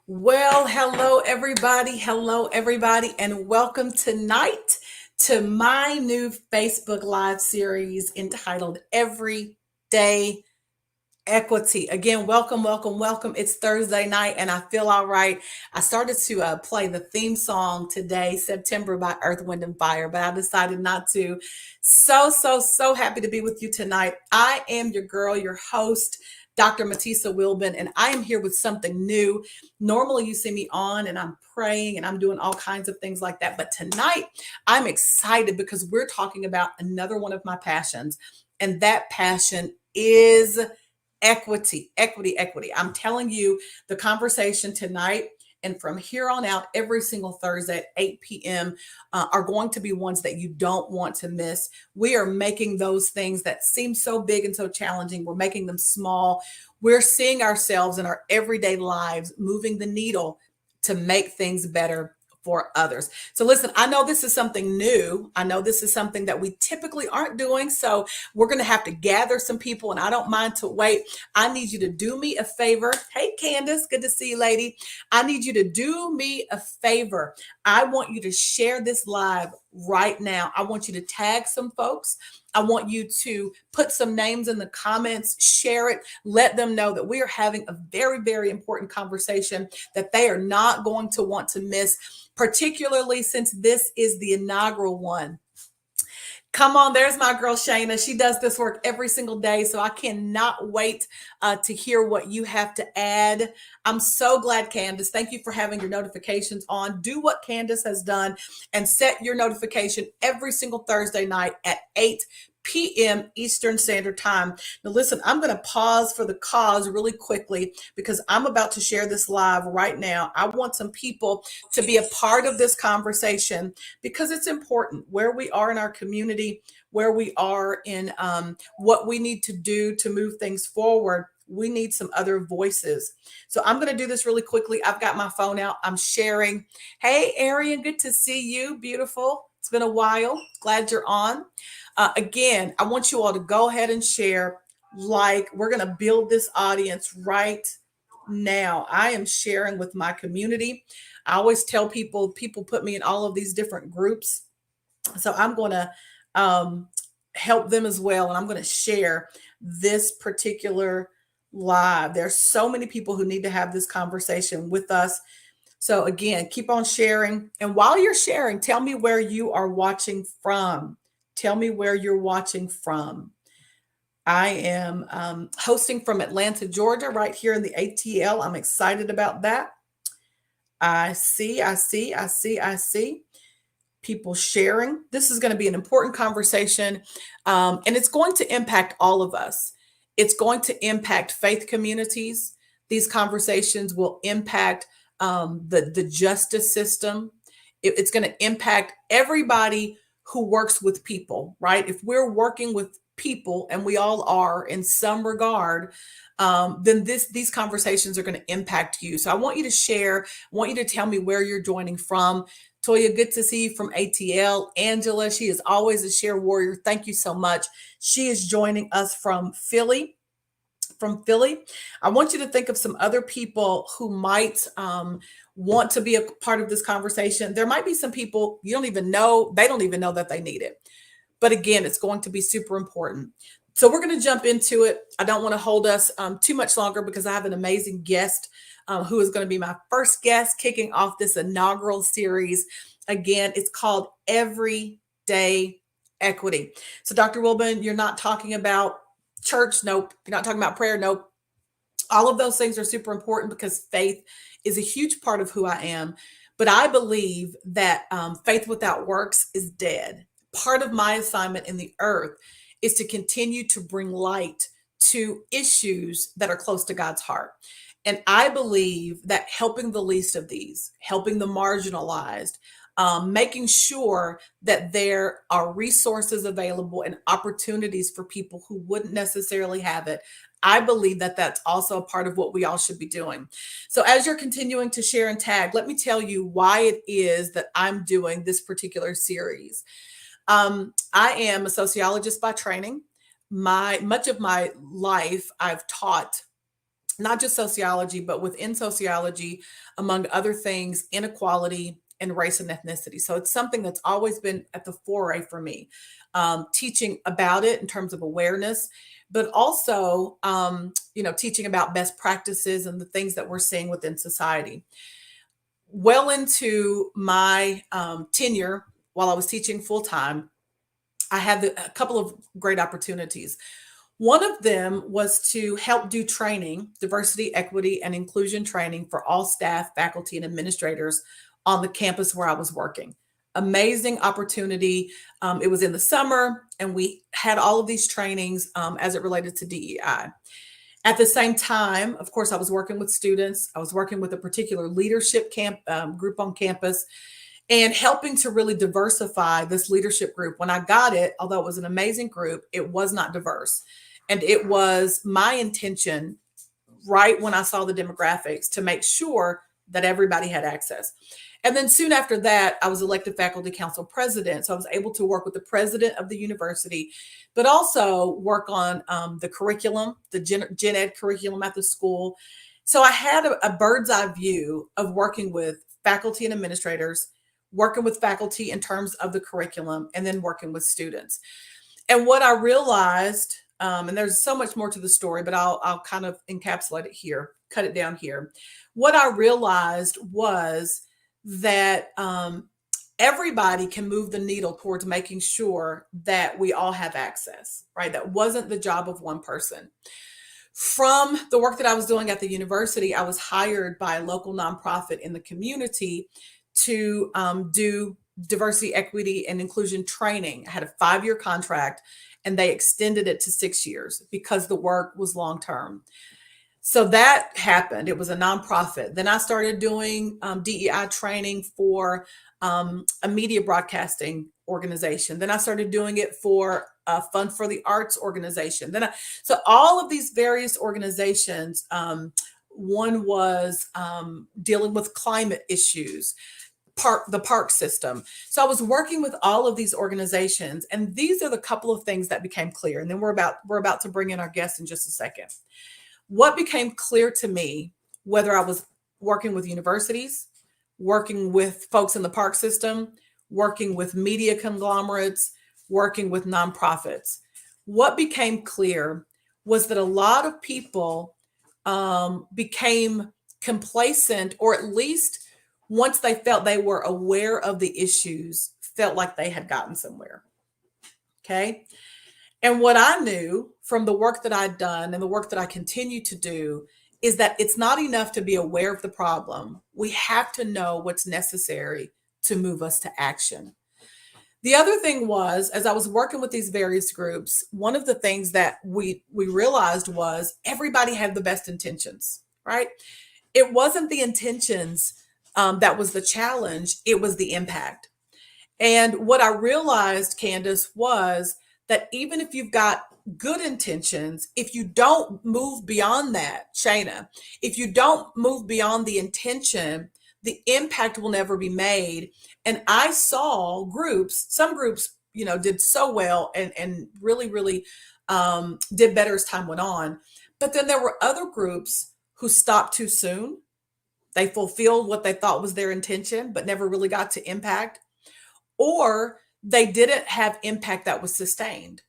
Well, hello, everybody. Hello, everybody, and welcome tonight to my new Facebook Live series entitled Everyday Equity. Again, welcome, welcome, welcome. It's Thursday night, and I feel all right. I started to play the theme song today, September by Earth, Wind, and Fire, but I decided not to. So happy to be with you tonight. I am your girl, your host, Dr. Matisa Wilbon, and I am here with something new. Normally, you see me on and I'm praying and I'm doing all kinds of things like that. But tonight, I'm excited because we're talking about another one of my passions, and that passion is equity, equity, equity. I'm telling you, the conversation tonight and from here on out, every single Thursday at 8 p.m. Are going to be ones that you don't want to miss. We are making those things that seem so big and so challenging, we're making them small. We're seeing ourselves in our everyday lives moving the needle to make things better for others. So listen, I know this is something new. I know this is something that we typically aren't doing. So we're going to have to gather some people, and I don't mind to wait. I need you to do me a favor. Hey, Candace, good to see you, lady. I need you to do me a favor. I want you to share this live right now. I want you to tag some folks. I want you to put some names in the comments, share it, let them know that we are having a very important conversation that they are not going to want to miss, particularly since this is the inaugural one. Come on, there's my girl Shayna. She does this work every single day, so I cannot wait to hear what you have to add. I'm so glad, Candace. Thank you for having your notifications on. Do what Candace has done and set your notification every single Thursday night at 8 p.m. Eastern Standard Time. Now, listen, I'm going to pause for the cause really quickly because I'm about to share this live right now. I want some people to be a part of this conversation because it's important where we are in our community, where we are in what we need to do to move things forward. We need some other voices. So I'm going to do this really quickly. I've got my phone out. I'm sharing. Hey, Arian, good to see you. Beautiful. It's been a while. Glad you're on. Again, I want you all to go ahead and share. Like, we're going to build this audience right now. I am sharing with my community. I always tell people put me in all of these different groups. So I'm going to help them as well. And I'm going to share this particular live. There's so many people who need to have this conversation with us. So again, keep on sharing. And while you're sharing, tell me where you are watching from. Tell me where you're watching from. I am hosting from Atlanta, Georgia, right here in the ATL. I'm excited about that. I see people sharing. This is going to be an important conversation, and it's going to impact all of us. It's going to impact faith communities. These conversations will impact the justice system. It's going to impact everybody who works with people, right? If we're working with people, and we all are in some regard, then these conversations are going to impact you. So I want you to share. I want you to tell me where you're joining from. Toya, good to see you from ATL. Angela, she is always a share warrior. Thank you so much. She is joining us from Philly. I want you to think of some other people who might want to be a part of this conversation. There might be some people you don't even know, they don't even know that they need it. But again, it's going to be super important. So we're going to jump into it. I don't want to hold us too much longer because I have an amazing guest who is going to be my first guest kicking off this inaugural series. Again, it's called Everyday Equity. So Dr. Wilbon, you're not talking about church? Nope. You're not talking about prayer? Nope. All of those things are super important because faith is a huge part of who I am. But I believe that faith without works is dead. Part of my assignment in the earth is to continue to bring light to issues that are close to God's heart. And I believe that helping the least of these, helping the marginalized, making sure that there are resources available and opportunities for people who wouldn't necessarily have it. I believe that that's also a part of what we all should be doing. So as you're continuing to share and tag, let me tell you why it is that I'm doing this particular series. I am a sociologist by training. Much of my life, I've taught not just sociology, but within sociology, among other things, inequality and race and ethnicity. So it's something that's always been at the foray for me, teaching about it in terms of awareness, but also, teaching about best practices and the things that we're seeing within society. Well into my tenure, while I was teaching full time, I had a couple of great opportunities. One of them was to help do training, diversity, equity, and inclusion training for all staff, faculty, and administrators on the campus where I was working. Amazing opportunity. It was in the summer, and we had all of these trainings as it related to DEI. At the same time, of course, I was working with students. I was working with a particular leadership group on campus and helping to really diversify this leadership group. When I got it, although it was an amazing group, it was not diverse. And it was my intention, right when I saw the demographics, to make sure that everybody had access. And then soon after that, I was elected faculty council president. So I was able to work with the president of the university, but also work on the curriculum, the gen ed curriculum at the school. So I had a bird's eye view of working with faculty and administrators, working with faculty in terms of the curriculum, and then working with students. And what I realized, and there's so much more to the story, but I'll kind of encapsulate it here, cut it down here. What I realized was that everybody can move the needle towards making sure that we all have access, right? That wasn't the job of one person. From the work that I was doing at the university, I was hired by a local nonprofit in the community to do diversity, equity, and inclusion training. I had a 5-year contract, and they extended it to 6 years because the work was long term. So that happened. It was a nonprofit. Then I started doing DEI training for a media broadcasting organization. Then I started doing it for a Fund for the Arts organization. So all of these various organizations, one was dealing with climate issues, the park system. So I was working with all of these organizations, and these are the couple of things that became clear. And then we're about to bring in our guest in just a second. What became clear to me, whether I was working with universities, working with folks in the park system, working with media conglomerates, working with nonprofits, what became clear was that a lot of people became complacent, or at least once they felt they were aware of the issues, felt like they had gotten somewhere. Okay. And what I knew from the work that I'd done and the work that I continue to do is that it's not enough to be aware of the problem. We have to know what's necessary to move us to action. The other thing was, as I was working with these various groups, one of the things that we realized was everybody had the best intentions, right? It wasn't the intentions that was the challenge, it was the impact. And what I realized, Candace, was that even if you've got good intentions, if you don't move beyond that, Shayna, if you don't move beyond the intention, the impact will never be made. And I saw some groups, did so well and really, really did better as time went on. But then there were other groups who stopped too soon. They fulfilled what they thought was their intention, but never really got to impact, or they didn't have impact that was sustained.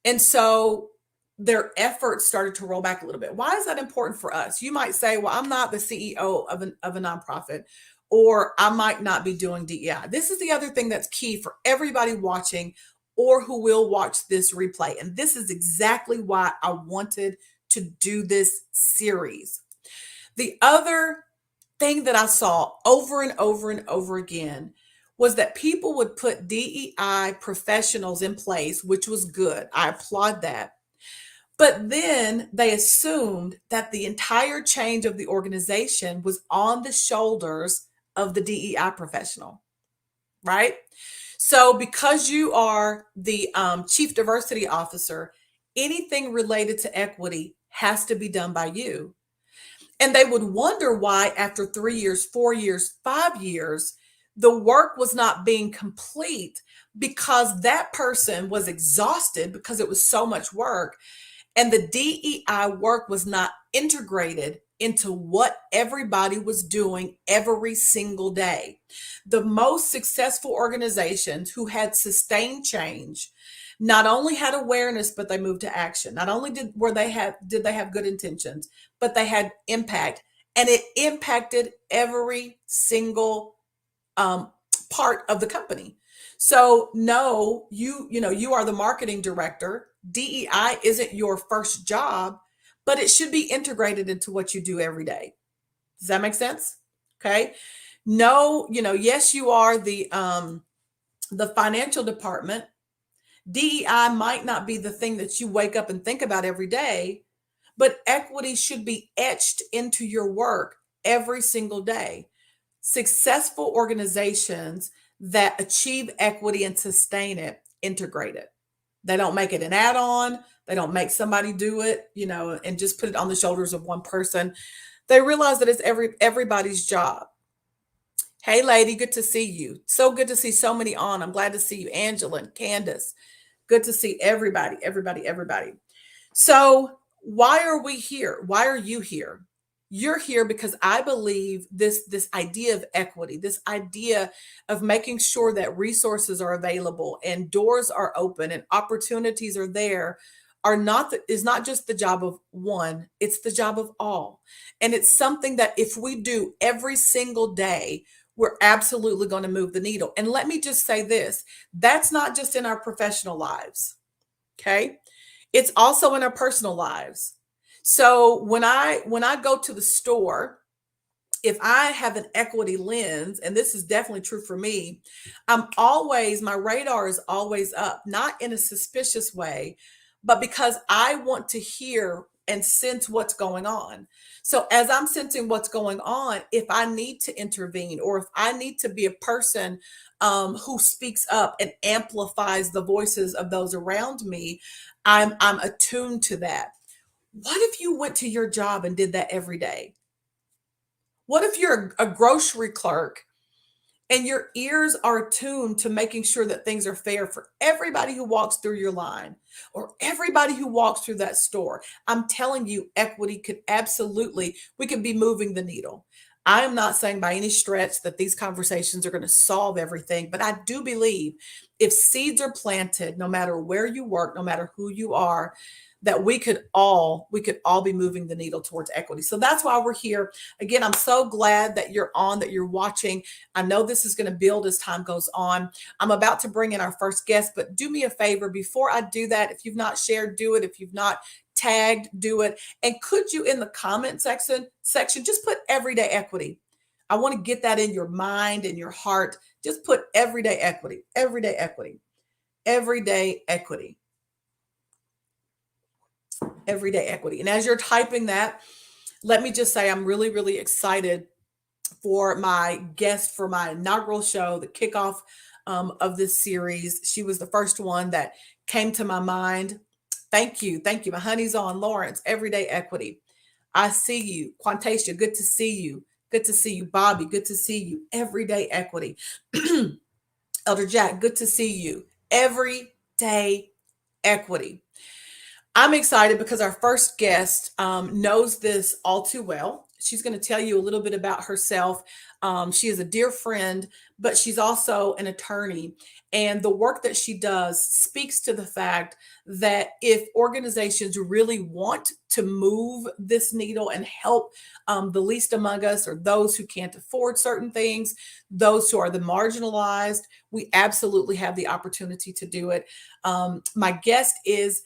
And so their efforts started to roll back a little bit. Why is that important for us? You might say, well, I'm not the CEO of a nonprofit, or I might not be doing DEI. This is the other thing that's key for everybody watching or who will watch this replay. And this is exactly why I wanted to do this series. The other thing that I saw over and over and over again was that people would put DEI professionals in place, which was good. I applaud that. But then they assumed that the entire change of the organization was on the shoulders of the DEI professional, right? So because you are the chief diversity officer, anything related to equity has to be done by you. And they would wonder why after 3 years, 4 years, 5 years, the work was not being complete, because that person was exhausted because it was so much work. And the DEI work was not integrated into what everybody was doing every single day. The most successful organizations who had sustained change not only had awareness, but they moved to action. Not only did they have good intentions, but they had impact, and it impacted every single um, part of the company. So no, you are the marketing director. DEI isn't your first job, but it should be integrated into what you do every day. Does that make sense? Okay. No, yes, you are the financial department. DEI might not be the thing that you wake up and think about every day, but equity should be etched into your work every single day. Successful organizations that achieve equity and sustain it integrate it. They don't make it an add-on. They don't make somebody do it, and just put it on the shoulders of one person. They realize that it's everybody's job. Hey, lady, good to see you. So good to see so many on. I'm glad to see you, Angela and Candace. Good to see everybody, everybody, everybody. So, why are we here? Why are you here? You're here because I believe this idea of equity, this idea of making sure that resources are available and doors are open and opportunities are there is not just the job of one, it's the job of all. And it's something that if we do every single day, we're absolutely going to move the needle. And let me just say this, that's not just in our professional lives. Okay? It's also in our personal lives. So when I go to the store, if I have an equity lens, and this is definitely true for me, my radar is always up, not in a suspicious way, but because I want to hear and sense what's going on. So as I'm sensing what's going on, if I need to intervene or if I need to be a person who speaks up and amplifies the voices of those around me, I'm attuned to that. What if you went to your job and did that every day? What if you're a grocery clerk and your ears are attuned to making sure that things are fair for everybody who walks through your line or everybody who walks through that store? I'm telling you, equity could absolutely, we could be moving the needle. I am not saying by any stretch that these conversations are going to solve everything, but I do believe if seeds are planted, no matter where you work, no matter who you are, that we could all be moving the needle towards equity. So that's why we're here. Again, I'm so glad that you're on, that you're watching. I know this is going to build as time goes on. I'm about to bring in our first guest, but do me a favor before I do that. If you've not shared, do it. If you've not tagged, do it. And could you in the comment section just put everyday equity? I want to get that in your mind and your heart. Just put everyday equity, everyday equity, everyday equity, everyday equity. And as you're typing that, let me just say I'm really, really excited for my guest for my inaugural show, the kickoff of this series. She was the first one that came to my mind. Thank you. Thank you. My honey's on. Lawrence, everyday equity. I see you. Quantasia, good to see you. Good to see you. Bobby, good to see you. Everyday equity. Elder Jack, good to see you. Everyday equity. I'm excited because our first guest knows this all too well. She's going to tell you a little bit about herself. She is a dear friend, but she's also an attorney. And the work that she does speaks to the fact that if organizations really want to move this needle and help the least among us or those who can't afford certain things, those who are the marginalized, we absolutely have the opportunity to do it. My guest is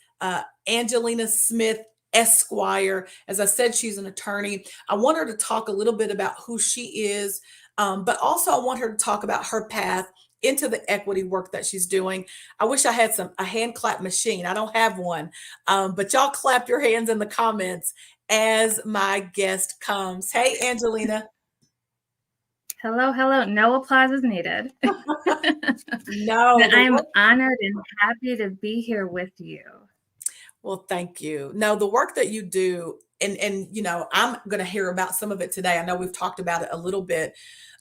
Angelina Smith Esquire. As I said, she's an attorney. I want her to talk a little bit about who she is, but also I want her to talk about her path into the equity work that she's doing. I wish I had a hand clap machine. I don't have one, but y'all clap your hands in the comments as my guest comes. Hey, Angelina. Hello, hello. No applause is needed. No, I'm honored and happy to be here with you. Well, thank you. No, the work that you do, and I'm going to hear about some of it today. I know we've talked about it a little bit,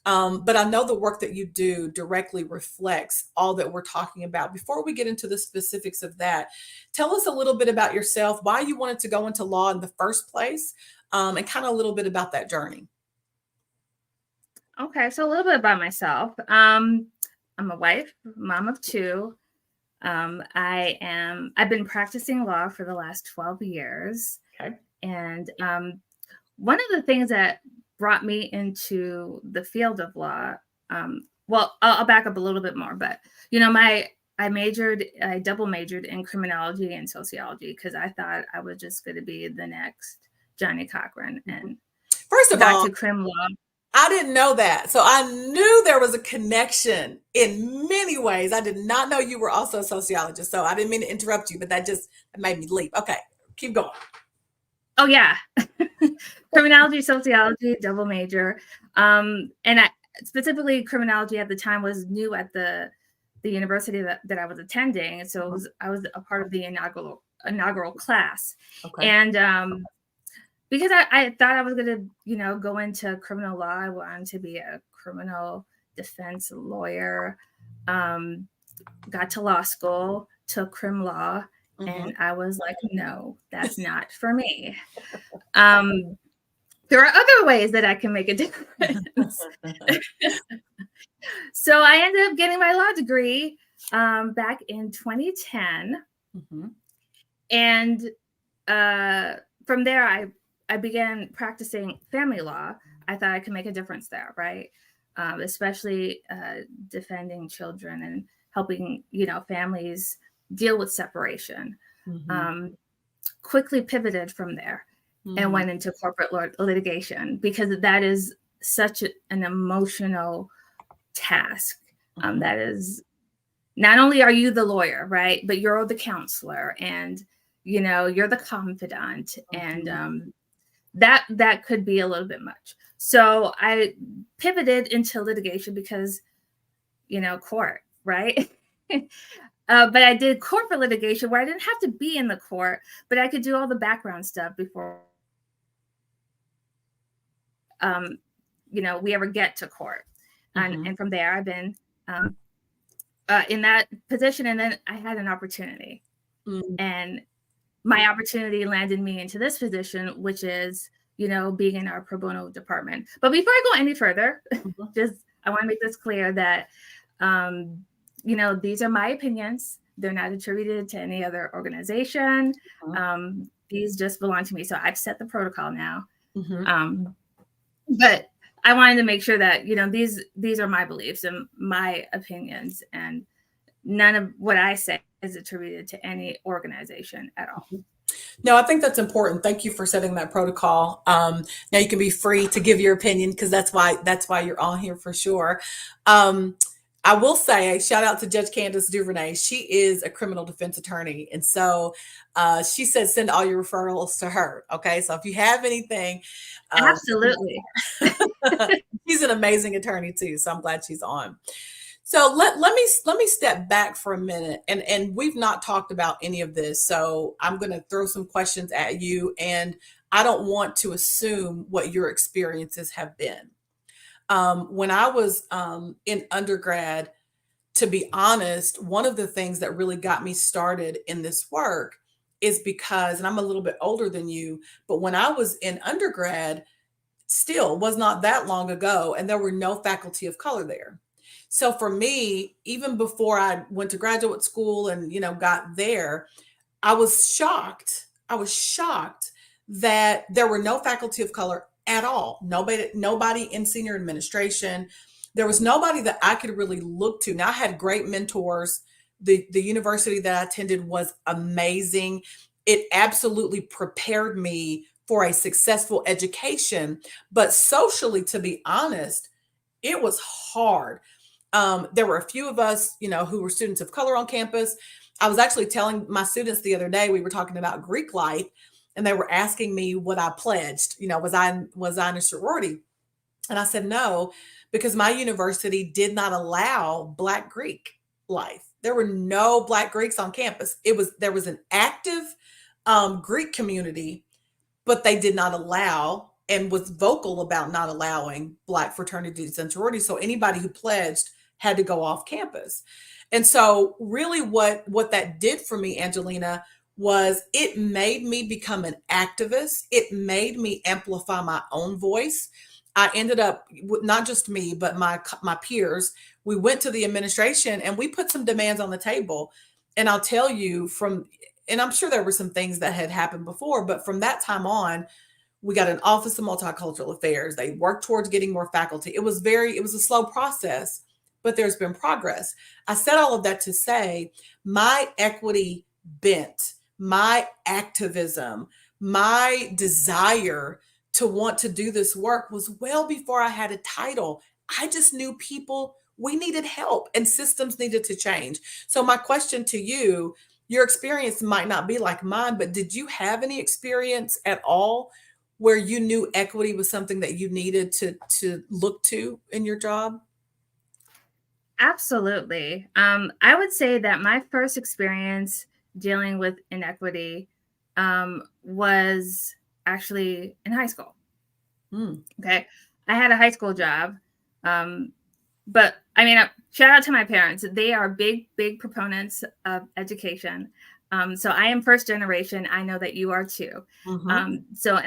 but I know the work that you do directly reflects all that we're talking about. Before we get into the specifics of that, tell us a little bit about yourself, why you wanted to go into law in the first place, and kind of a little bit about that journey. Okay, so a little bit about myself. I'm a wife, mom of two. I've been practicing law for the last 12 years. Okay. And one of the things that brought me into the field of law, well, I'll back up a little bit more, but I double majored in criminology and sociology because I thought I was just going to be the next Johnny Cochran and First of got all, to crim law. I didn't know that. So I knew there was a connection in many ways. I did not know you were also a sociologist. So I didn't mean to interrupt you, but that made me leap. Okay, keep going. Oh yeah, criminology, sociology, double major, and I specifically criminology at the time was new at the university that I was attending, so I was a part of the inaugural class, Okay. and because I thought I was going to go into criminal law, I wanted to be a criminal defense lawyer. Got to law school, took crim law. And I was like, no, that's not for me. There are other ways that I can make a difference. So I ended up getting my law degree back in 2010. And from there, I began practicing family law. I thought I could make a difference there, right? Especially defending children and helping, families deal with separation. Quickly pivoted from there and went into corporate litigation because that is such an emotional task. That is, not only are you the lawyer, right, but you're the counselor and, you're the confidant and that could be a little bit much. So I pivoted into litigation because, court, right? But I did corporate litigation where I didn't have to be in the court, but I could do all the background stuff before, we ever get to court. And from there, I've been in that position. And then I had an opportunity. And my opportunity landed me into this position, which is, being in our pro bono department. But before I go any further, I want to make this clear that, these are my opinions. They're not attributed to any other organization. These just belong to me. So I've set the protocol now. But I wanted to make sure that, these are my beliefs and my opinions, and none of what I say is attributed to any organization at all. No, I think that's important. Thank you for setting that protocol. Now you can be free to give your opinion because that's why you're on here for sure. I will say, shout out to Judge Candace Duvernay. She is a criminal defense attorney. And so she said, send all your referrals to her. Okay. So if you have anything. Absolutely. She's an amazing attorney too. So I'm glad she's on. So let me step back for a minute, and we've not talked about any of this. So I'm going to throw some questions at you, and I don't want to assume what your experiences have been. When I was in undergrad, to be honest, one of the things that really got me started in this work is because, and I'm a little bit older than you, but when I was in undergrad, still was not that long ago, and there were no faculty of color there. So for me, even before I went to graduate school and, got there, I was shocked. I was shocked that there were no faculty of color at all. Nobody in senior administration. There was nobody that I could really look to. Now I had great mentors. The university that I attended was amazing. It absolutely prepared me for a successful education. But socially, to be honest, it was hard. There were a few of us, who were students of color on campus. I was actually telling my students the other day, we were talking about Greek life, and they were asking me what I pledged. Was I in a sorority? And I said no, because my university did not allow Black Greek life. There were no Black Greeks on campus. There was an active Greek community, but they did not allow and was vocal about not allowing Black fraternities and sororities. So anybody who pledged had to go off campus. And so really what that did for me, Angelina, was it made me become an activist. It made me amplify my own voice. I ended up, not just me, but my peers, we went to the administration and we put some demands on the table. And I'll tell you and I'm sure there were some things that had happened before, but from that time on, we got an Office of Multicultural Affairs. They worked towards getting more faculty. It was a slow process, but there's been progress. I said all of that to say my equity bent, my activism, my desire to want to do this work was well before I had a title. I just knew we needed help and systems needed to change. So my question to you, your experience might not be like mine, but did you have any experience at all where you knew equity was something that you needed to look to in your job? Absolutely. I would say that my first experience dealing with inequity was actually in high school. Okay. I had a high school job. But I mean, shout out to my parents. They are big proponents of education. So I am first generation. I know that you are too. And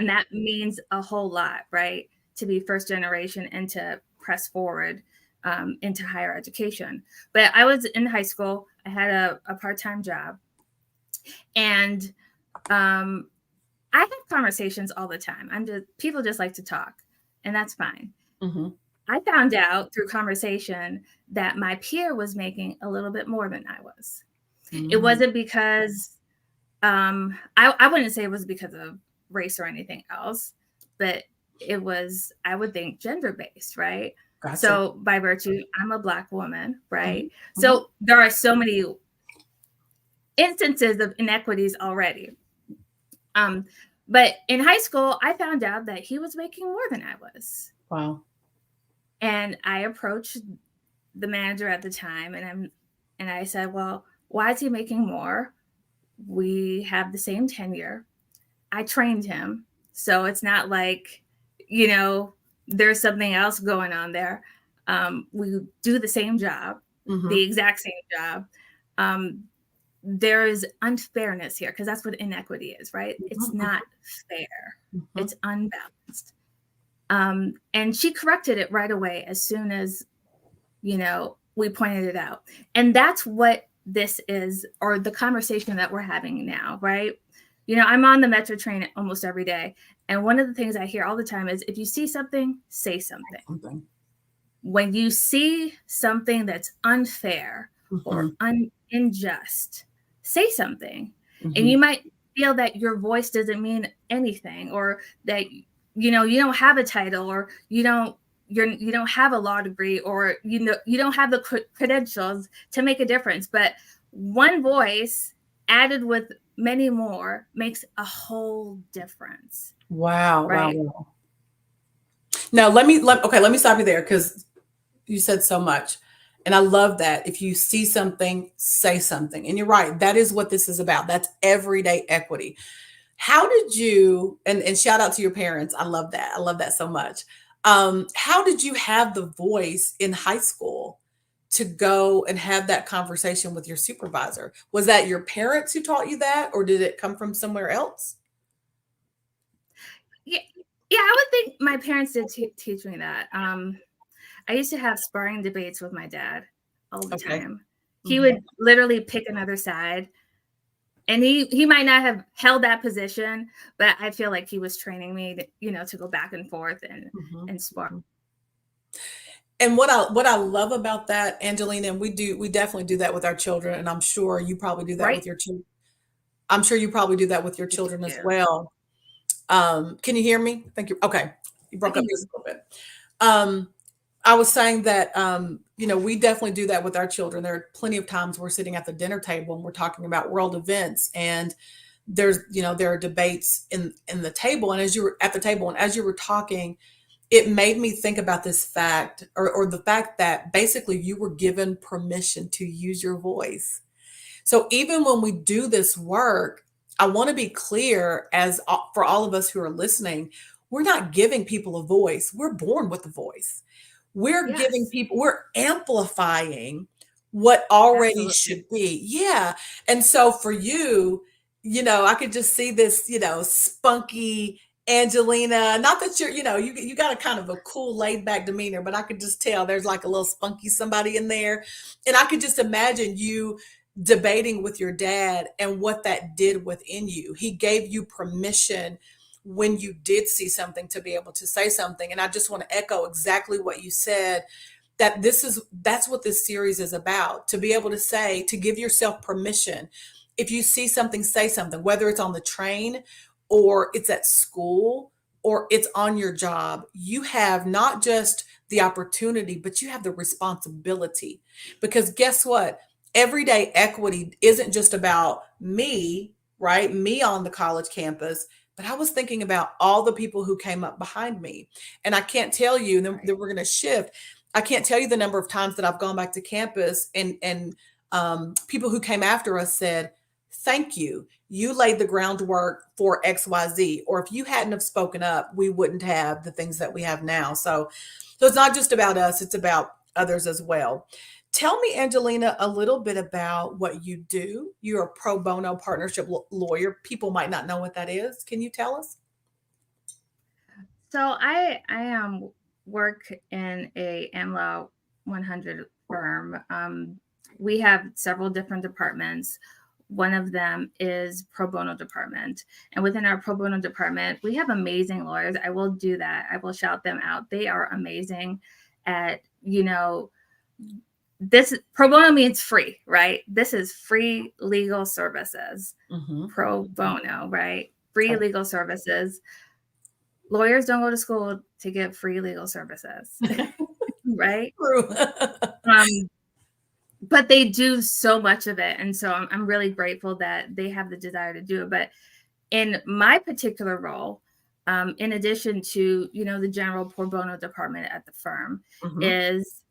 that means a whole lot, right? To be first generation and to press forward into higher education. But I was in high school. I had a part-time job. And I have conversations all the time. People just like to talk, and that's fine. I found out through conversation that my peer was making a little bit more than I was. It wasn't because, I wouldn't say it was because of race or anything else, but it was, I would think, gender-based, right? Gotcha. So by virtue, I'm a Black woman, right? So there are so many instances of inequities already. But in high school, I found out that he was making more than I was. Wow. And I approached the manager at the time and I said, well, why is he making more? We have the same tenure. I trained him. So it's not like, there's something else going on there. We do the same job, the exact same job. There is unfairness here because that's what inequity is, right? It's not fair. It's unbalanced. And she corrected it right away as soon as, we pointed it out. And that's what this is, or the conversation that we're having now, right? I'm on the metro train almost every day. And one of the things I hear all the time is if you see something, say something. When you see something that's unfair or unjust, say something. And you might feel that your voice doesn't mean anything, or that you don't have a title, or you don't have a law degree, or you don't have the credentials to make a difference. But one voice added with many more makes a whole difference. Wow. Right? Wow. Now let me stop you there, because you said so much. And I love that. If you see something, say something. And you're right. That is what this is about. That's everyday equity. How did you, and shout out to your parents. I love that. I love that so much. How did you have the voice in high school to go and have that conversation with your supervisor? Was that your parents who taught you that, or did it come from somewhere else? Yeah, I would think my parents did teach me that. I used to have sparring debates with my dad all the time. He would literally pick another side. And he might not have held that position, but I feel like he was training me to go back and forth and spar. And what I love about that, Angelina, and we definitely do that with our children, and I'm sure you probably do that with your children. I'm sure you probably do that with your children as well. Can you hear me? Thank you. Okay, you broke up just a little bit. I was saying that we definitely do that with our children. There are plenty of times we're sitting at the dinner table and we're talking about world events, and there are debates in the table. And as you were at the table and as you were talking, it made me think about this fact, or the fact that basically you were given permission to use your voice. So even when we do this work, I want to be clear as for all of us who are listening, we're not giving people a voice. We're born with a voice. We're giving Yes, people, we're amplifying what already absolutely. should be. Yeah. And so for you, I could just see this, spunky Angelina. Not that you're, you got a kind of a cool, laid back demeanor, but I could just tell there's like a little spunky somebody in there. And I could just imagine you debating with your dad and what that did within you. He gave you permission when you did see something to be able to say something. And I just want to echo exactly what you said, that that's what this series is about, to be able to say, to give yourself permission. If you see something, say something, whether it's on the train or it's at school or it's on your job. You have not just the opportunity, but you have the responsibility. Because guess what? Everyday equity isn't just about me, right? Me on the college campus, but I was thinking about all the people who came up behind me. And I can't tell you, and then we're going to shift. I can't tell you the number of times that I've gone back to campus and people who came after us said, "Thank you. You laid the groundwork for XYZ." Or if you hadn't have spoken up, we wouldn't have the things that we have now. So it's not just about us, it's about others as well. Tell me, Angelina, a little bit about what you do. You're a pro bono partnership lawyer. People might not know what that is. Can you tell us? So I work in a AmLaw 100 firm. We have several different departments. One of them is pro bono department, and within our pro bono department, we have amazing lawyers. I will do that. I will shout them out. They are amazing at this. Pro bono means free, right? This is free legal services. Mm-hmm. Pro bono, right? Free Okay. legal services. Lawyers don't go to school to get free legal services, right? True. Um, but they do so much of it. And so I'm really grateful that they have the desire to do it. But in my particular role, in addition to, the general pro bono department at the firm, Mm-hmm. is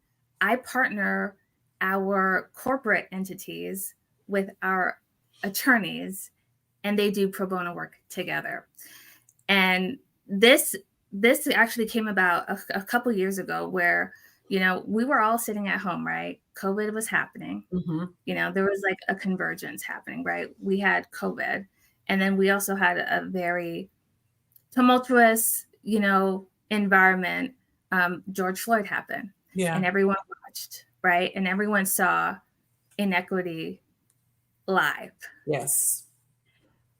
I partner our corporate entities with our attorneys, and they do pro bono work together. And this actually came about a couple years ago, where we were all sitting at home, right? COVID was happening. Mm-hmm. There was like a convergence happening, right? We had COVID, and then we also had a very tumultuous environment. George Floyd happened. Yeah. And everyone watched, right? And everyone saw inequity live. Yes.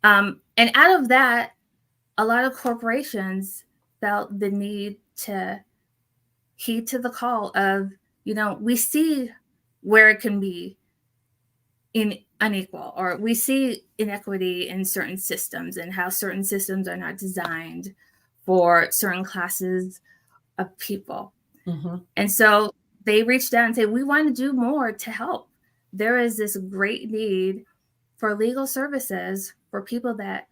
And out of that, a lot of corporations felt the need to heed to the call of, we see where it can be unequal, or we see inequity in certain systems and how certain systems are not designed for certain classes of people. Mm-hmm. And so they reached out and said, we want to do more to help. There is this great need for legal services for people that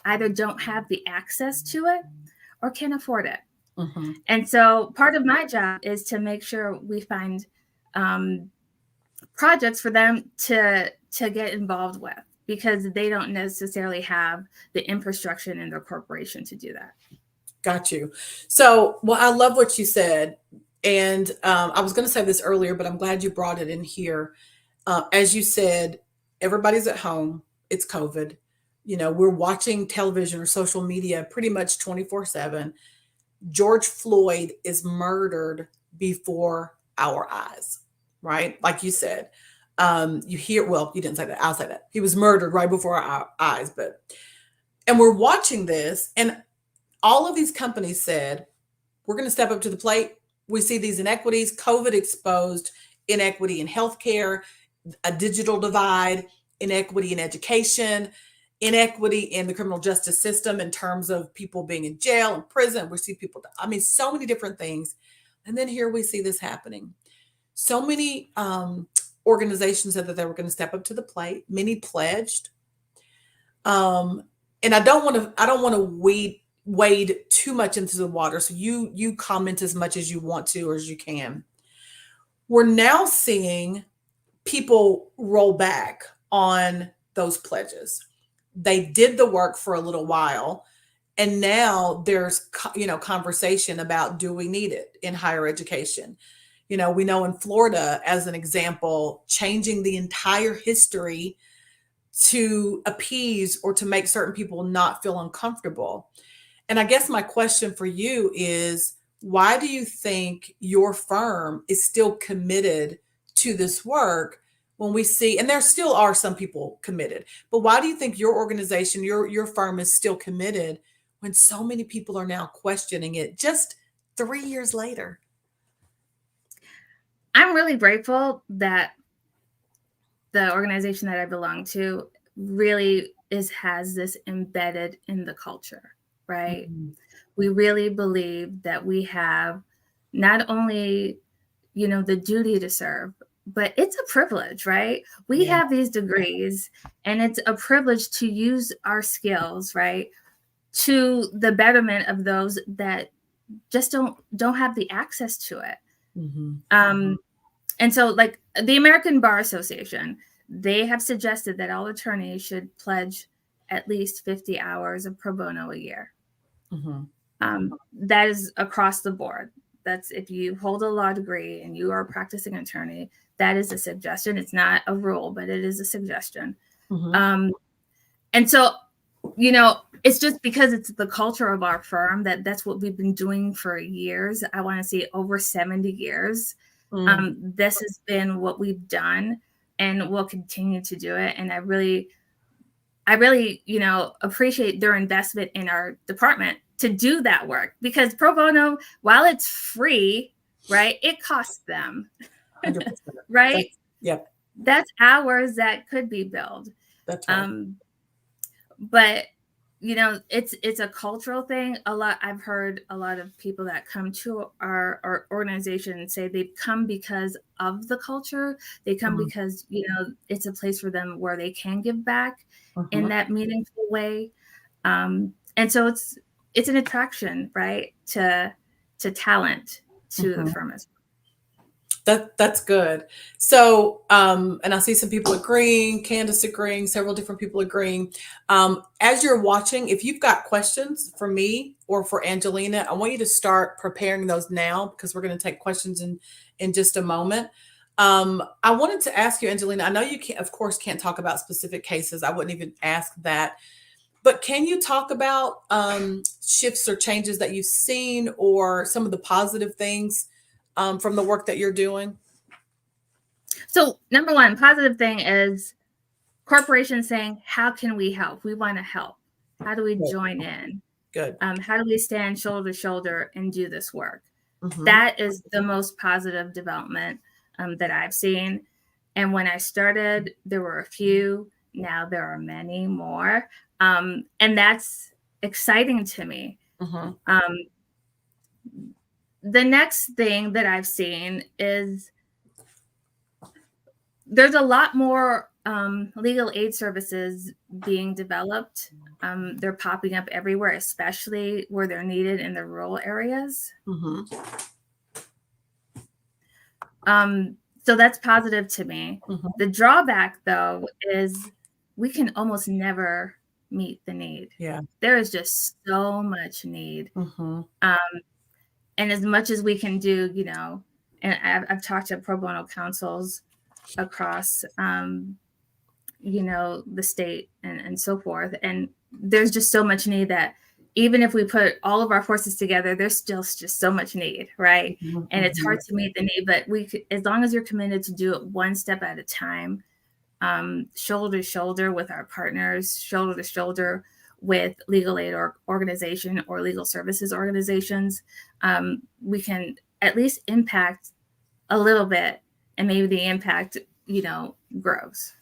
either don't have the access to it or can't afford it. Mm-hmm. And so part of my job is to make sure we find projects for them to get involved with, because they don't necessarily have the infrastructure in their corporation to do that. Got you. So, well, I love what you said. And I was going to say this earlier, but I'm glad you brought it in here. As you said, everybody's at home. It's COVID. We're watching television or social media pretty much 24/7. George Floyd is murdered before our eyes, right? Like you said. You hear, well, you didn't say that. I'll say that. He was murdered right before our eyes. And we're watching this, and all of these companies said, we're going to step up to the plate. We see these inequities. COVID exposed inequity in healthcare, a digital divide, inequity in education, inequity in the criminal justice system in terms of people being in jail and prison. We see people, so many different things. And then here we see this happening. So many organizations said that they were going to step up to the plate. Many pledged. And I don't want to wade too much into the water. So you comment as much as you want to or as you can. We're now seeing people roll back on those pledges. they did the work for a little while, and now there's conversation about, do we need it in higher education? We know in Florida, as an example, changing the entire history to appease or to make certain people not feel uncomfortable. And I guess my question for you is, why do you think your firm is still committed to this work when we see, and there still are some people committed, but why do you think your organization, your firm is still committed when so many people are now questioning it just 3 years later? I'm really grateful that the organization that I belong to really has this embedded in the culture, right? Mm-hmm. We really believe that we have not only, the duty to serve, but it's a privilege, right? We have these degrees, and it's a privilege to use our skills, right, to the betterment of those that just don't have the access to it. Mm-hmm. And so, like the American Bar Association, they have suggested that all attorneys should pledge at least 50 hours of pro bono a year. Mm-hmm. That is across the board. That's if you hold a law degree and you are a practicing attorney, that is a suggestion. It's not a rule, but it is a suggestion. Mm-hmm. And so, it's just because it's the culture of our firm that's what we've been doing for years. I want to say over 70 years. This has been what we've done, and we'll continue to do it. And I really, appreciate their investment in our department to do that work, because pro bono, while it's free, right, it costs them. 100%. Right? Yep. That's hours that could be billed. That's right. But it's a cultural thing. I've heard a lot of people that come to our organization say they've come because of the culture. They come because it's a place for them where they can give back in that meaningful way. And so it's an attraction, right, to talent to the firm as well. That's good. So, and I see some people agreeing, Candace agreeing, several different people agreeing. As you're watching, if you've got questions for me or for Angelina, I want you to start preparing those now, because we're going to take questions in just a moment. I wanted to ask you, Angelina, I know you can't, of course, can't talk about specific cases. I wouldn't even ask that. But can you talk about shifts or changes that you've seen, or some of the positive things from the work that you're doing? So, number one, positive thing is corporations saying, how can we help? We want to help. How do we join in? Good. How do we stand shoulder to shoulder and do this work? That is the most positive development that I've seen. And when I started, there were a few. Now there are many more. And that's exciting to me. The next thing that I've seen is there's a lot more legal aid services being developed. They're popping up everywhere, especially where they're needed in the rural areas. So that's positive to me. The drawback, though, is we can almost never meet the need. Yeah. There is just so much need. And as much as we can do, and I've talked to pro bono councils across, the state and so forth. And there's just so much need that even if we put all of our forces together, there's still just so much need, right? And it's hard to meet the need, but as long as you're committed to do it one step at a time, shoulder to shoulder with our partners, shoulder to shoulder with legal aid organization or legal services organizations, we can at least impact a little bit, and maybe the impact, grows.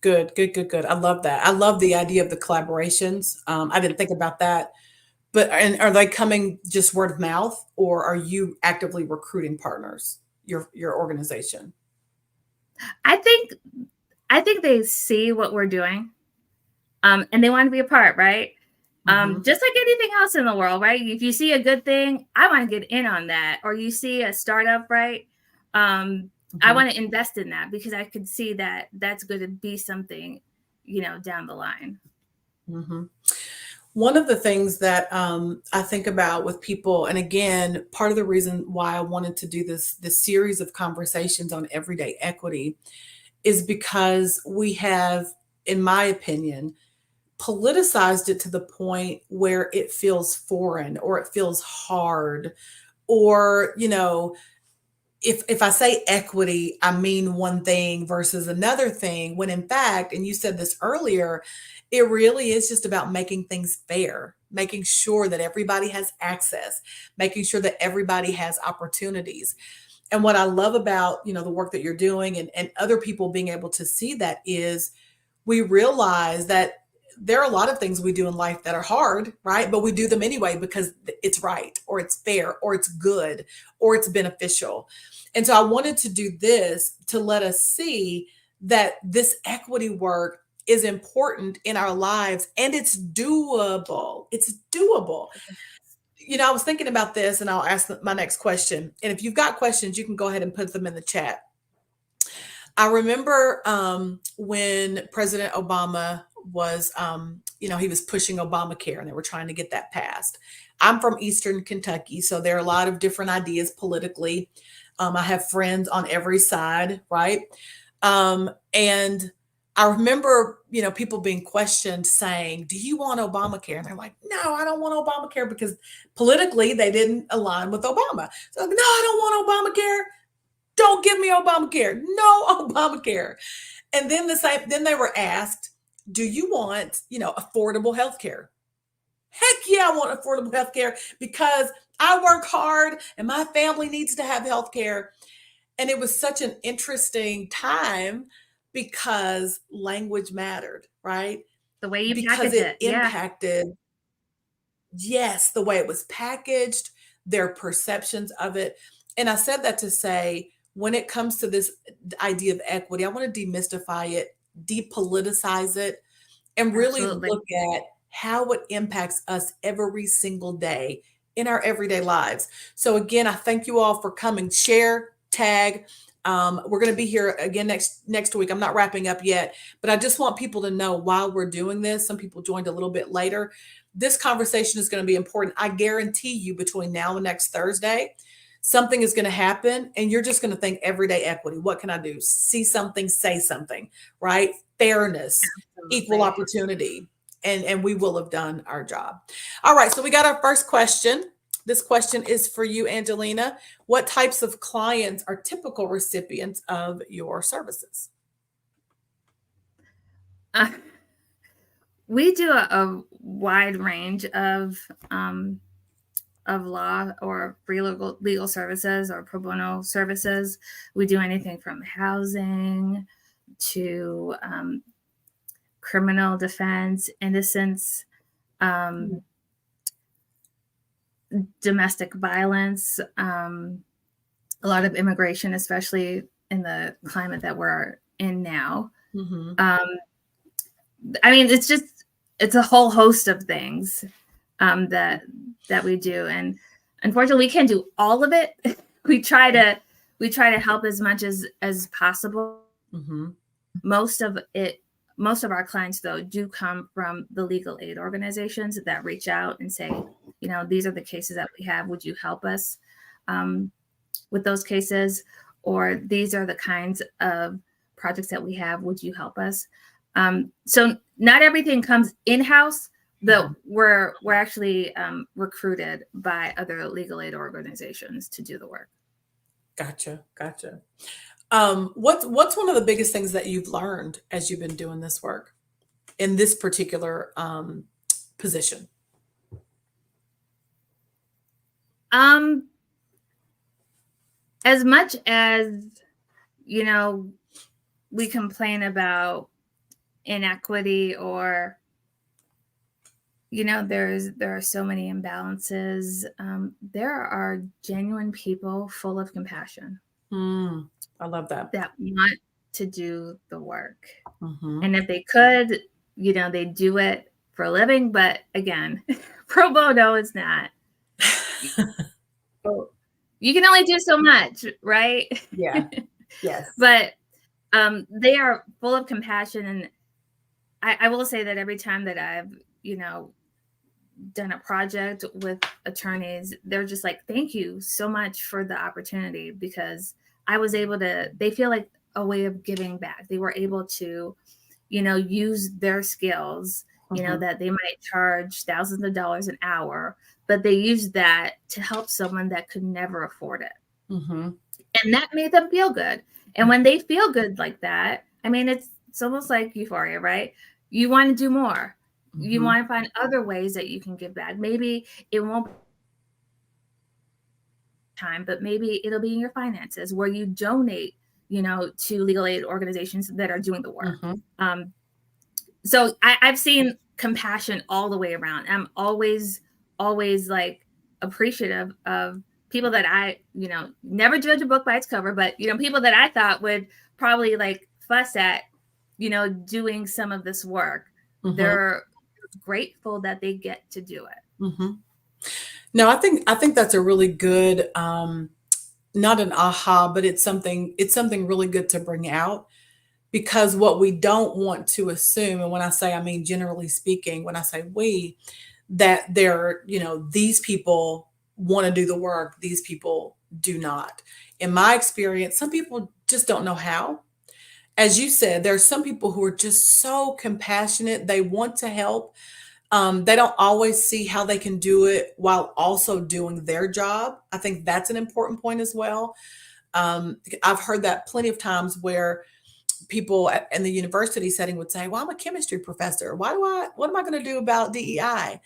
Good. I love that. I love the idea of the collaborations. I didn't think about that, but are they coming just word of mouth, or are you actively recruiting partners, your organization? I think they see what we're doing, and they want to be a part, right? Just like anything else in the world, right? If you see a good thing, I want to get in on that. Or you see a startup, right? I want to invest in that because I could see that that's going to be something, down the line. Mm-hmm. One of the things that I think about with people, and again, part of the reason why I wanted to do this series of conversations on everyday equity is because we have, in my opinion, politicized it to the point where it feels foreign or it feels hard, or if I say equity, I mean one thing versus another thing, when in fact, and you said this earlier, it really is just about making things fair, making sure that everybody has access, making sure that everybody has opportunities. And what I love about, the work that you're doing, and other people being able to see that, is we realize that there are a lot of things we do in life that are hard, right? But we do them anyway because it's right, or it's fair, or it's good, or it's beneficial. And so I wanted to do this to let us see that this equity work is important in our lives, and it's doable. It's doable. I was thinking about this, and I'll ask my next question. And if you've got questions, you can go ahead and put them in the chat. I remember when President Obama was, he was pushing Obamacare, and they were trying to get that passed. I'm from Eastern Kentucky, so there are a lot of different ideas politically. I have friends on every side, right? And I remember, people being questioned saying, "Do you want Obamacare?" And they're like, "No, I don't want Obamacare," because politically they didn't align with Obama. So, "No, I don't want Obamacare. Don't give me Obamacare. No Obamacare." And then then they were asked, "Do you want, affordable health care?" Heck yeah, I want affordable health care because I work hard and my family needs to have health care. And it was such an interesting time because language mattered, right? The way you Because package it it. Yeah. impacted, yes, the way it was packaged, their perceptions of it. And I said that to say, when it comes to this idea of equity, I want to demystify it, depoliticize it, and really Absolutely. look at how it impacts us every single day in our everyday lives. So again, I thank you all for coming. Share, tag. We're going to be here again next week. I'm not wrapping up yet, but I just want people to know while we're doing this. Some people joined a little bit later. This conversation is going to be important. I guarantee you, between now and next Thursday, something is going to happen, and you're just going to think everyday equity. What can I do? See something, say something, right? Fairness, equal Absolutely. opportunity, and we will have done our job. All right, so we got our first question. This question is for you, Angelina. What types of clients are typical recipients of your services? We do a wide range of law or free legal services or pro bono services. We do anything from housing to criminal defense, innocence, domestic violence, a lot of immigration, especially in the climate that we're in now. Mm-hmm. I mean, it's a whole host of things that we do, and unfortunately, we can't do all of it. we try to help as much as possible. Mm-hmm. Most of our clients, though, do come from the legal aid organizations that reach out and say, these are the cases that we have. Would you help us with those cases? Or these are the kinds of projects that we have. Would you help us? So not everything comes in-house, though we're actually recruited by other legal aid organizations to do the work. Gotcha. What's one of the biggest things that you've learned as you've been doing this work in this particular position? As much as, we complain about inequity or, there are so many imbalances, there are genuine people full of compassion. I love that. That want to do the work. Mm-hmm. And if they could, they do it for a living. But again, pro bono is not. You can only do so much, right? Yeah. Yes. But they are full of compassion, I will say that every time that I've, done a project with attorneys, they're just like, thank you so much for the opportunity, because I was able to, they feel like a way of giving back. They were able to, use their skills, that they might charge thousands of dollars an hour, but they used that to help someone that could never afford it. And that made them feel good. And when they feel good like that, I mean, it's almost like euphoria, right? You want to do more. You want to find other ways that you can give back. Maybe it won't be time, but maybe it'll be in your finances, where you donate, to legal aid organizations that are doing the work. So I've seen compassion all the way around. I'm always like appreciative of people that I, never judge a book by its cover, but, people that I thought would probably like fuss at, doing some of this work. They're grateful that they get to do it. No, I think that's a really good, not an aha, but it's something really good to bring out, because what we don't want to assume, and when I say, I mean generally speaking, when I say we, that they're, these people want to do the work, these people do not. In my experience, some people just don't know how. As you said, there are some people who are just so compassionate, they want to help. They don't always see how they can do it while also doing their job. I think that's an important point as well. I've heard that plenty of times, where people in the university setting would say, well, I'm a chemistry professor. What am I going to do about DEI?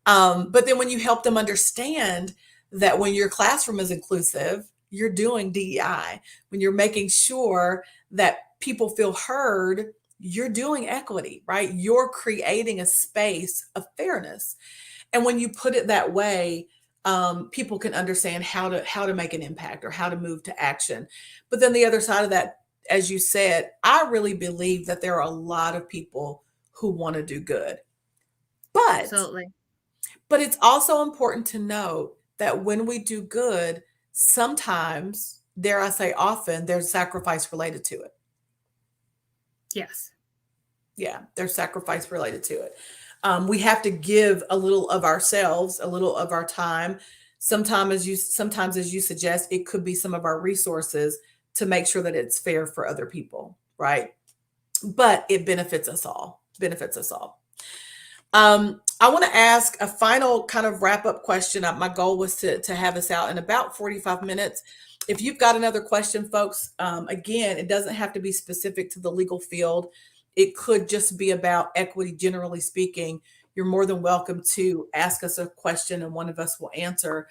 But then when you help them understand that when your classroom is inclusive, you're doing DEI. When you're making sure that people feel heard, you're doing equity, right? You're creating a space of fairness. And when you put it that way, people can understand how to make an impact, or how to move to action. But then the other side of that, as you said, I really believe that there are a lot of people who want to do good. Absolutely. But it's also important to note that when we do good, sometimes, dare I say often, there's sacrifice related to it. Yes. Yeah, there's sacrifice related to it. We have to give a little of ourselves, a little of our time. Sometimes, as you suggest, it could be some of our resources, to make sure that it's fair for other people, right? But it benefits us all. Benefits us all. I want to ask a final kind of wrap up question. My goal was to have us out in about 45 minutes. If you've got another question, folks, again, it doesn't have to be specific to the legal field. It could just be about equity, generally speaking. You're more than welcome to ask us a question, and one of us will answer.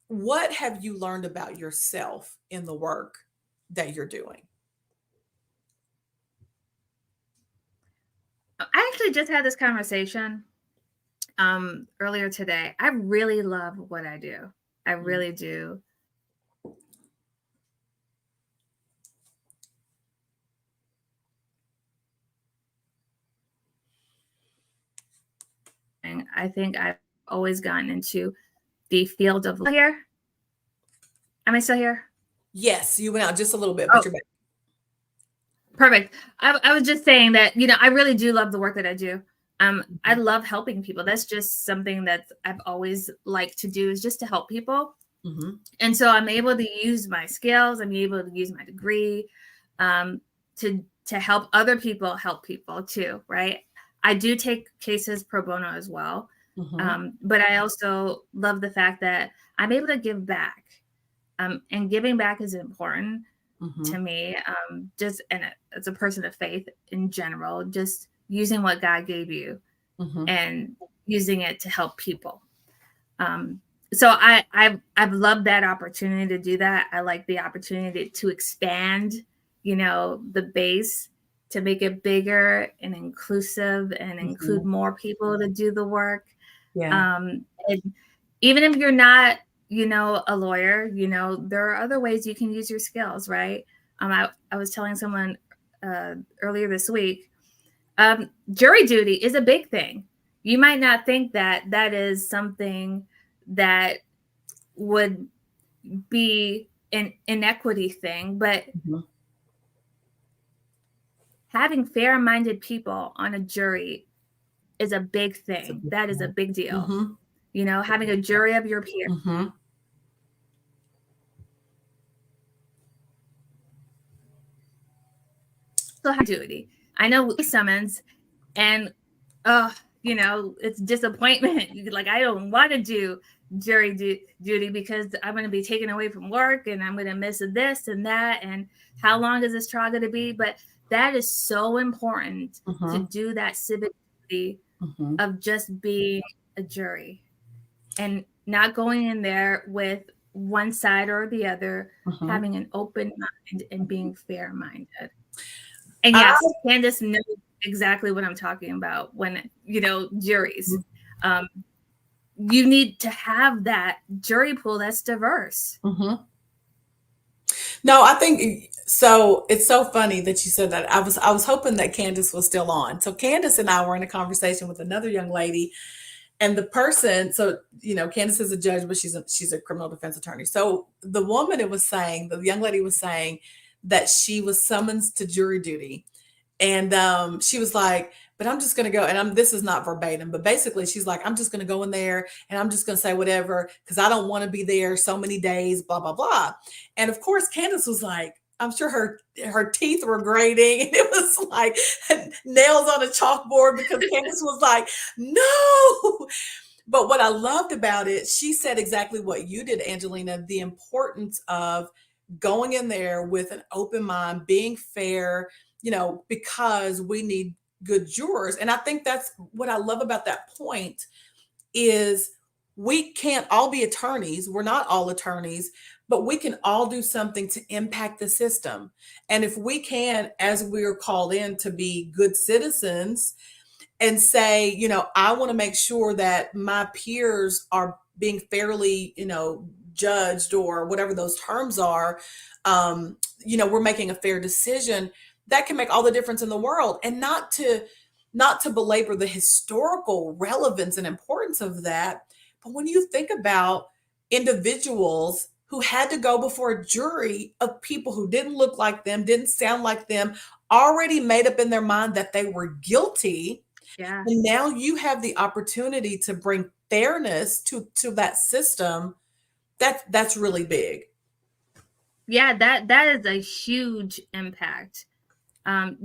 What have you learned about yourself in the work that you're doing? I actually just had this conversation earlier today. I really love what I do. I really do. I think I've always gotten into the field of here. Am I still here? Yes, you went out just a little bit, but you're back. Perfect. I was just saying that, I really do love the work that I do. I love helping people. That's just something that I've always liked to do, is just to help people. And so I'm able to use my skills. I'm able to use my degree to help other people help people too, right? I do take cases pro bono as well. But I also love the fact that I'm able to give back. And giving back is important to me, just as a person of faith in general, just using what God gave you and using it to help people. So I've loved that opportunity to do that. I like the opportunity to expand, the base, to make it bigger and inclusive, and include more people to do the work. Yeah. And even if you're not, a lawyer, there are other ways you can use your skills, right? I was telling someone earlier this week, jury duty is a big thing. You might not think that that is something that would be an inequity thing, but having fair-minded people on a jury is a big thing. That is a big deal. Mm-hmm. You know, having a jury of your peers. Mm-hmm. So have duty. I know we summons, and you know, it's disappointment. Like, I don't want to do jury duty because I'm going to be taken away from work, and I'm going to miss this and that, and how long is this trial going to be? But that is so important to do that civic duty of just being a jury and not going in there with one side or the other, having an open mind and being fair-minded. And yes, Candace knows exactly what I'm talking about when, you know, juries. You need to have that jury pool that's diverse. No, I think so. It's so funny that you said that. I was hoping that Candace was still on. So Candace and I were in a conversation with another young lady, and the person. So you know, Candace is a judge, but she's a criminal defense attorney. So the woman it was saying, the young lady was saying that she was summoned to jury duty, and she was like, but I'm just going to go. And this is not verbatim, but basically she's like, I'm just going to go in there and I'm just going to say whatever because I don't want to be there so many days, blah, blah, blah. And of course, Candace was like, I'm sure her teeth were grating and it was like nails on a chalkboard because Candace was like, no. But what I loved about it, she said exactly what you did, Angelina, the importance of going in there with an open mind, being fair, you know, because we need good jurors. And I think that's what I love about that point is we can't all be attorneys. We're not all attorneys, but we can all do something to impact the system. And if we can, as we're called in to be good citizens and say, you know, I want to make sure that my peers are being fairly, you know, judged or whatever those terms are, you know, we're making a fair decision. That can make all the difference in the world. And not to belabor the historical relevance and importance of that, but when you think about individuals who had to go before a jury of people who didn't look like them, didn't sound like them, already made up in their mind that they were guilty. Yeah. And now you have the opportunity to bring fairness to that system. That's really big. Yeah, that is a huge impact.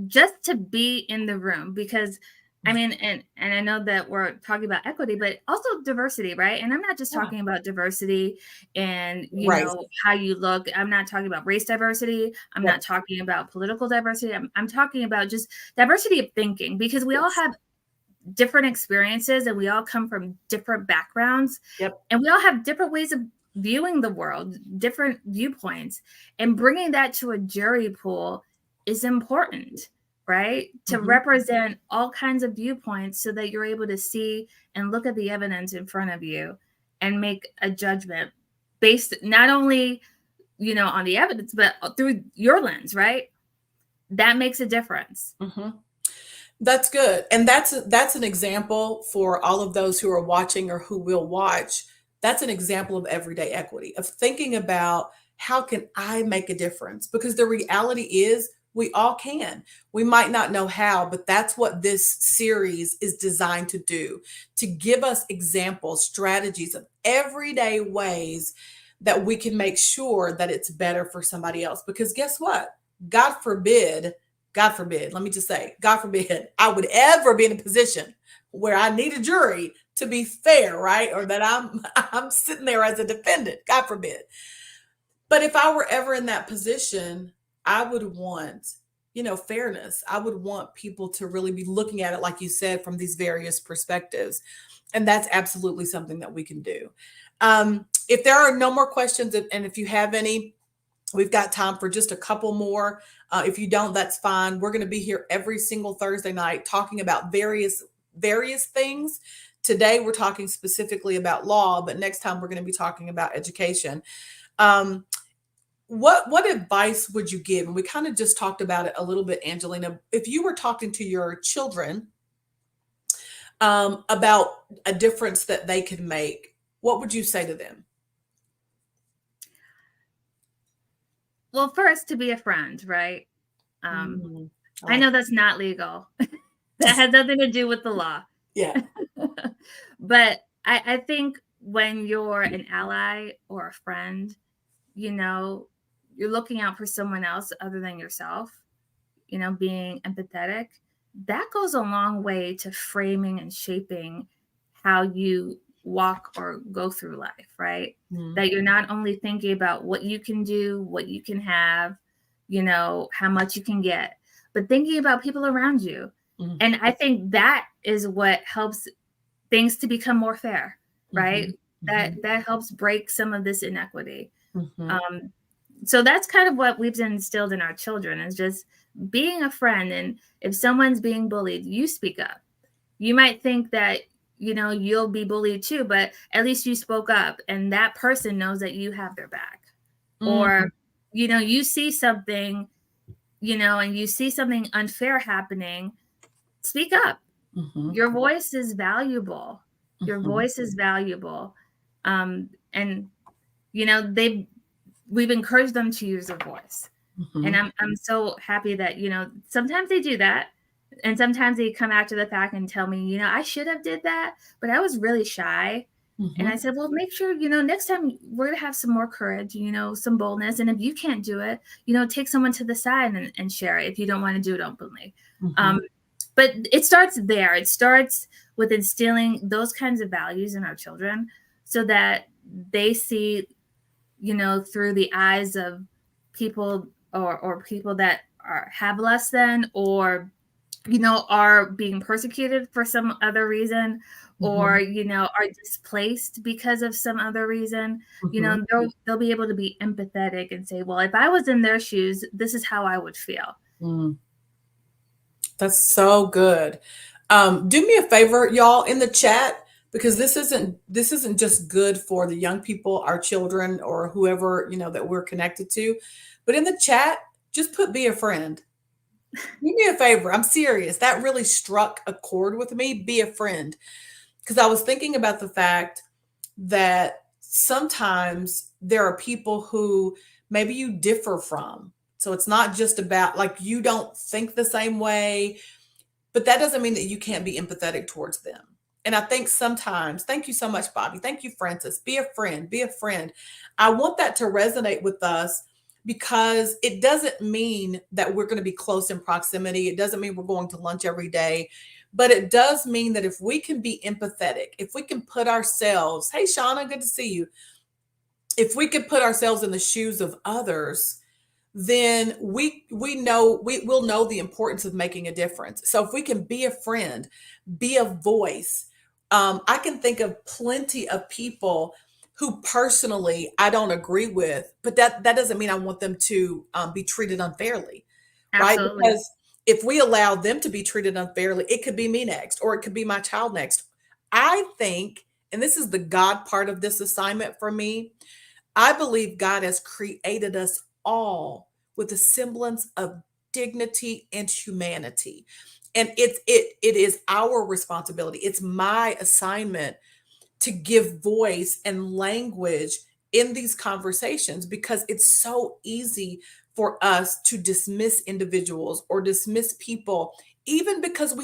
Just to be in the room, because I mean, and I know that we're talking about equity, but also diversity, right? And I'm not just talking about diversity and, you know, how you look. I'm not talking about race diversity. I'm not talking about political diversity. I'm talking about just diversity of thinking, because we all have different experiences and we all come from different backgrounds. And we all have different ways of viewing the world, different viewpoints, and bringing that to a jury pool is important, right? To represent all kinds of viewpoints so that you're able to see and look at the evidence in front of you and make a judgment based not only, you know, on the evidence, but through your lens, right? That makes a difference. That's good. And that's an example for all of those who are watching or who will watch. That's an example of everyday equity, of thinking about how can I make a difference? Because the reality is we all can. We might not know how, but that's what this series is designed to do, to give us examples, strategies of everyday ways that we can make sure that it's better for somebody else. Because guess what? God forbid, let me just say, God forbid, I would ever be in a position where I need a jury to be fair, right? Or that I'm sitting there as a defendant, God forbid. But if I were ever in that position, I would want, you know, fairness. I would want people to really be looking at it, like you said, from these various perspectives. And that's absolutely something that we can do. If there are no more questions, and if you have any, we've got time for just a couple more. If you don't, that's fine. We're going to be here every single Thursday night talking about various things. Today, we're talking specifically about law, but next time we're going to be talking about education. What advice would you give? And we kind of just talked about it a little bit, Angelina. If you were talking to your children about a difference that they could make, what would you say to them? Well, first, to be a friend, right? I know that's not legal. That has nothing to do with the law. Yeah. But I think when you're an ally or a friend, you're looking out for someone else other than yourself, being empathetic, that goes a long way to framing and shaping how you walk or go through life, right? Mm-hmm. That you're not only thinking about what you can do, what you can have, how much you can get, but thinking about people around you. Mm-hmm. And I think that is what helps things to become more fair, right? Mm-hmm. That helps break some of this inequity. Mm-hmm. So that's kind of what we've instilled in our children, is just being a friend. And if someone's being bullied, you speak up. You might think that, you'll be bullied too, but at least you spoke up and that person knows that you have their back. Mm-hmm. Or, you see something, and you see something unfair happening, speak up. Mm-hmm. Your voice is valuable. Your voice is valuable. And, we've encouraged them to use their voice. Mm-hmm. And I'm so happy that, sometimes they do that. And sometimes they come after the fact and tell me, I should have did that, but I was really shy. Mm-hmm. And I said, well, make sure, next time we're going to have some more courage, some boldness. And if you can't do it, take someone to the side and share it if you don't want to do it openly. Mm-hmm. But it starts there. It starts with instilling those kinds of values in our children so that they see, through the eyes of people or people that have less than, or, are being persecuted for some other reason, or, are displaced because of some other reason, they'll be able to be empathetic and say, well, if I was in their shoes, this is how I would feel. Mm. That's so good. Do me a favor, y'all, in the chat, because this isn't just good for the young people, our children, or whoever, that we're connected to, but in the chat, just put be a friend. Do me a favor. I'm serious. That really struck a chord with me. Be a friend. Because I was thinking about the fact that sometimes there are people who maybe you differ from. So it's not just about like you don't think the same way, but that doesn't mean that you can't be empathetic towards them. And I think sometimes, thank you so much, Bobby. Thank you, Francis. Be a friend. Be a friend. I want that to resonate with us, because it doesn't mean that we're going to be close in proximity. It doesn't mean we're going to lunch every day, but it does mean that if we can be empathetic, if we can put ourselves, hey, Shauna, good to see you. If we could put ourselves in the shoes of others, then we'll know the importance of making a difference. So if we can be a friend, be a voice, I can think of plenty of people who personally I don't agree with, but that doesn't mean I want them to be treated unfairly. Absolutely. Right? Because if we allow them to be treated unfairly, it could be me next, or it could be my child next. I think, and this is the God part of this assignment for me, I believe God has created us all with a semblance of dignity and humanity. And it is our responsibility. It's my assignment to give voice and language in these conversations, because it's so easy for us to dismiss individuals or dismiss people, even because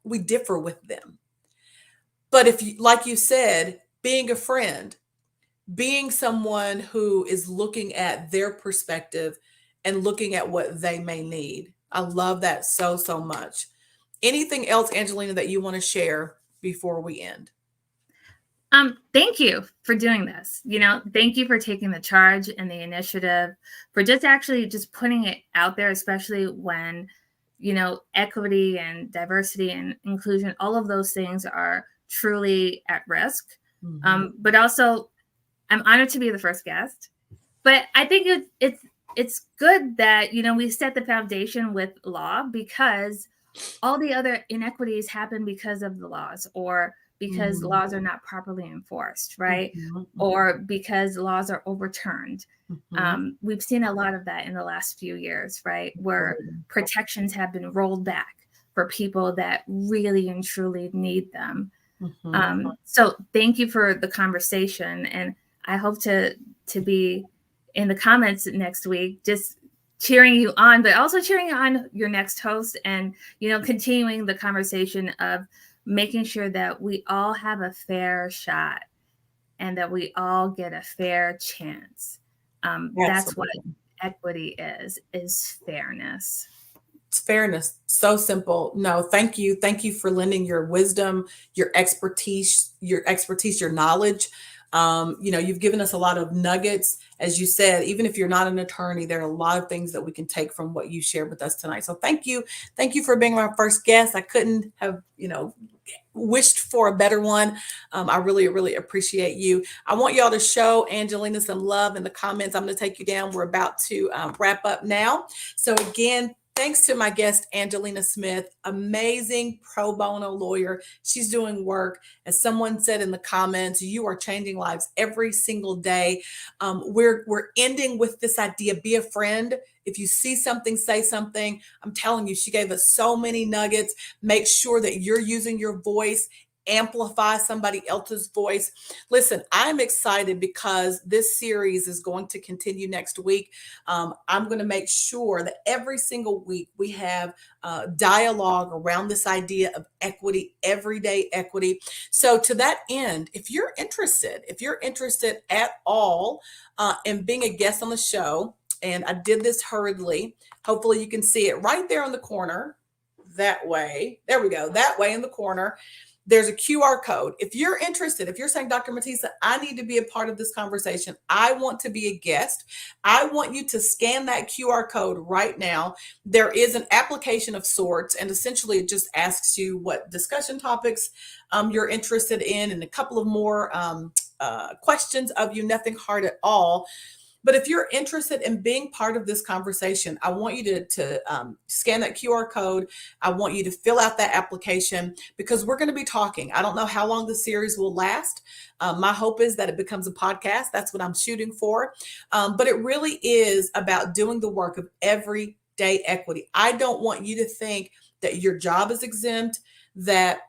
we differ with them. But if you, like you said, being a friend, being someone who is looking at their perspective and looking at what they may need. I love that so, so much. Anything else, Angelina, that you want to share before we end? Thank you for doing this. Thank you for taking the charge and the initiative, for just putting it out there, especially when, equity and diversity and inclusion, all of those things are truly at risk. Mm-hmm. But also, I'm honored to be the first guest. But I think it's good that, we set the foundation with law, because all the other inequities happen because of the laws, or because mm-hmm. laws are not properly enforced, right? Mm-hmm. Or because laws are overturned. Mm-hmm. We've seen a lot of that in the last few years, right? Where protections have been rolled back for people that really and truly need them. Mm-hmm. So thank you for the conversation. And I hope to be in the comments next week, just cheering you on, but also cheering on your next host, and continuing the conversation of making sure that we all have a fair shot and that we all get a fair chance. That's what equity is fairness. It's fairness. So simple. No, thank you. Thank you for lending your wisdom, your expertise, your knowledge. You've given us a lot of nuggets. As you said, even if you're not an attorney, there are a lot of things that we can take from what you shared with us tonight. So thank you. Thank you for being my first guest. I couldn't have, wished for a better one. I really, really appreciate you. I want y'all to show Angelina some love in the comments. I'm going to take you down. We're about to wrap up now. So again, thanks to my guest, Angelina Smith, amazing pro bono lawyer. She's doing work. As someone said in the comments, you are changing lives every single day. We're ending with this idea, be a friend. If you see something, say something. I'm telling you, she gave us so many nuggets. Make sure that you're using your voice. Amplify somebody else's voice. Listen, I'm excited because this series is going to continue next week. I'm going to make sure that every single week we have dialogue around this idea of equity, everyday equity. So to that end, if you're interested at all in being a guest on the show, and I did this hurriedly, hopefully you can see it right there in the corner, that way. There we go, that way in the corner. There's a QR code. If you're interested, if you're saying, Dr. Matisa, I need to be a part of this conversation, I want to be a guest, I want you to scan that QR code right now. There is an application of sorts, and essentially it just asks you what discussion topics you're interested in, and a couple of more questions of you, nothing hard at all. But if you're interested in being part of this conversation, I want you to scan that QR code. I want you to fill out that application, because we're going to be talking. I don't know how long the series will last. My hope is that it becomes a podcast. That's what I'm shooting for. But it really is about doing the work of everyday equity. I don't want you to think that your job is exempt, that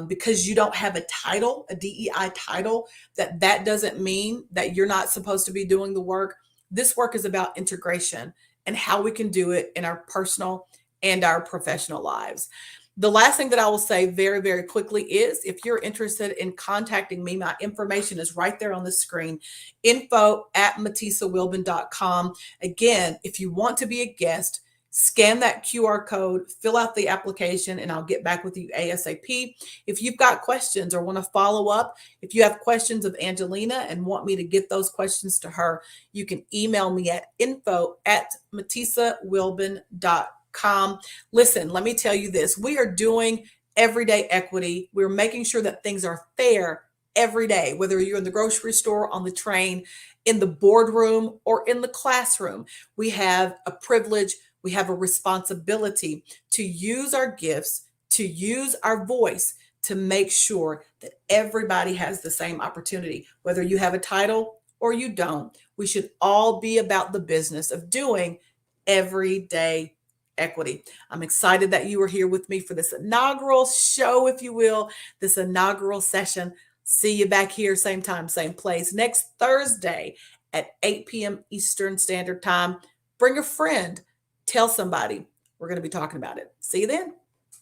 because you don't have a title, a DEI title, that doesn't mean that you're not supposed to be doing the work. This work is about integration and how we can do it in our personal and our professional lives. The last thing that I will say very, very quickly is, if you're interested in contacting me, my information is right there on the screen, info@matisawilbon.com. Again, if you want to be a guest, scan that QR code, fill out the application, and I'll get back with you ASAP. If you've got questions or want to follow up, if you have questions of Angelina and want me to get those questions to her, you can email me at info@matisawilbon.com. Listen, let me tell you this. We are doing everyday equity. We're making sure that things are fair every day, whether you're in the grocery store, on the train, in the boardroom, or in the classroom. We have a privilege. We have a responsibility to use our gifts, to use our voice, to make sure that everybody has the same opportunity, whether you have a title or you don't. We should all be about the business of doing everyday equity. I'm excited that you are here with me for this inaugural show, if you will, this inaugural session. See you back here, same time, same place, next Thursday at 8 p.m. Eastern Standard Time. Bring a friend. Tell somebody. We're going to be talking about it. See you then.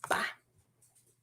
Bye.